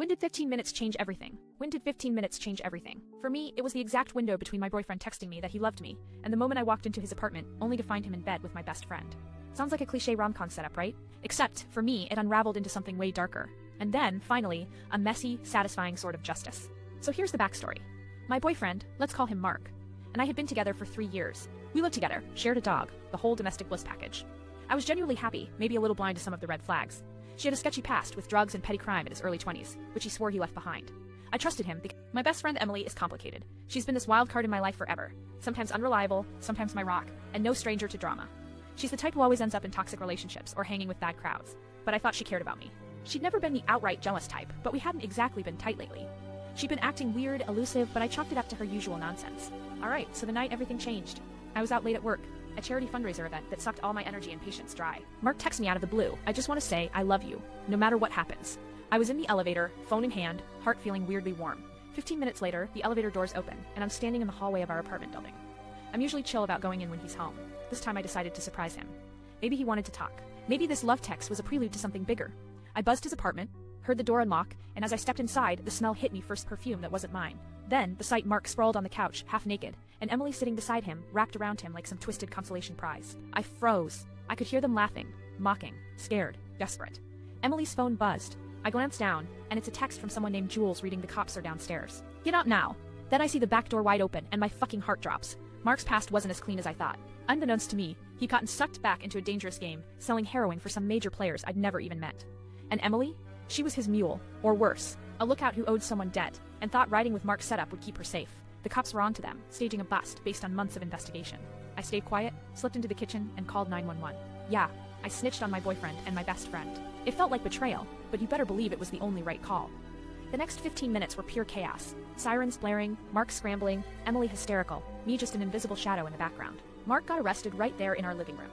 When did 15 minutes change everything? When did 15 minutes change everything? For me, it was the exact window between my boyfriend texting me that he loved me, and the moment I walked into his apartment, only to find him in bed with my best friend. Sounds like a cliché rom-com setup, right? Except, for me, it unraveled into something way darker. And then, finally, a messy, satisfying sort of justice. So here's the backstory. My boyfriend, let's call him Mark, and I had been together for 3 years. We lived together, shared a dog, the whole domestic bliss package. I was genuinely happy, maybe a little blind to some of the red flags. She had a sketchy past with drugs and petty crime in his early 20s, which he swore he left behind. I trusted him because my best friend Emily is complicated. She's been this wild card in my life forever. Sometimes unreliable, sometimes my rock, and no stranger to drama. She's the type who always ends up in toxic relationships or hanging with bad crowds. But I thought she cared about me. She'd never been the outright jealous type, but we hadn't exactly been tight lately. She'd been acting weird, elusive, but I chalked it up to her usual nonsense. Alright, so the night everything changed. I was out late at work, a charity fundraiser event that sucked all my energy and patience dry. Mark texts me out of the blue. I just want to say, I love you, no matter what happens. I was in the elevator, phone in hand, heart feeling weirdly warm. 15 minutes later, the elevator doors open, and I'm standing in the hallway of our apartment building. I'm usually chill about going in when he's home. This time I decided to surprise him. Maybe he wanted to talk. Maybe this love text was a prelude to something bigger. I buzzed his apartment, heard the door unlock, and as I stepped inside, the smell hit me first perfume that wasn't mine. Then, the sight Mark sprawled on the couch, half naked, and Emily sitting beside him, wrapped around him like some twisted consolation prize. I froze. I could hear them laughing, mocking, scared, desperate. Emily's phone buzzed. I glanced down, and it's a text from someone named Jules reading the cops are downstairs. Get out now! Then I see the back door wide open, and my fucking heart drops. Mark's past wasn't as clean as I thought. Unbeknownst to me, he'd gotten sucked back into a dangerous game, selling heroin for some major players I'd never even met. And Emily? She was his mule, or worse, a lookout who owed someone debt, and thought riding with Mark's setup would keep her safe. The cops were onto them, staging a bust based on months of investigation. I stayed quiet, slipped into the kitchen, and called 911. Yeah, I snitched on my boyfriend and my best friend. It felt like betrayal, but you better believe it was the only right call. The next 15 minutes were pure chaos. Sirens blaring, Mark scrambling, Emily hysterical, me just an invisible shadow in the background. Mark got arrested right there in our living room.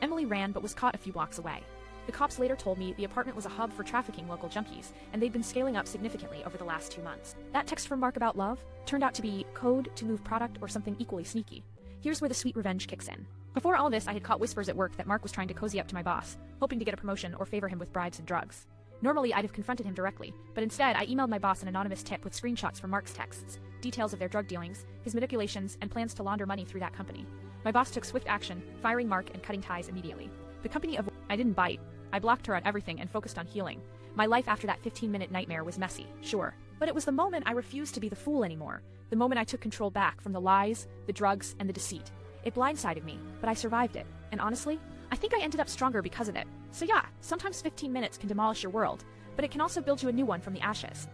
Emily ran but was caught a few blocks away. The cops later told me the apartment was a hub for trafficking local junkies, and they'd been scaling up significantly over the last 2 months. That text from Mark about love turned out to be code to move product or something equally sneaky. Here's where the sweet revenge kicks in. Before all this, I had caught whispers at work that Mark was trying to cozy up to my boss, hoping to get a promotion or favor him with bribes and drugs. Normally, I'd have confronted him directly, but instead I emailed my boss an anonymous tip with screenshots from Mark's texts, details of their drug dealings, his manipulations, and plans to launder money through that company. My boss took swift action, firing Mark and cutting ties immediately. The company of I didn't bite. I blocked her on everything and focused on healing. My life after that 15-minute nightmare was messy, sure, but it was the moment I refused to be the fool anymore, the moment I took control back from the lies, the drugs, and the deceit. It blindsided me, but I survived it, and honestly, I think I ended up stronger because of it. So yeah, sometimes 15 minutes can demolish your world, but it can also build you a new one from the ashes.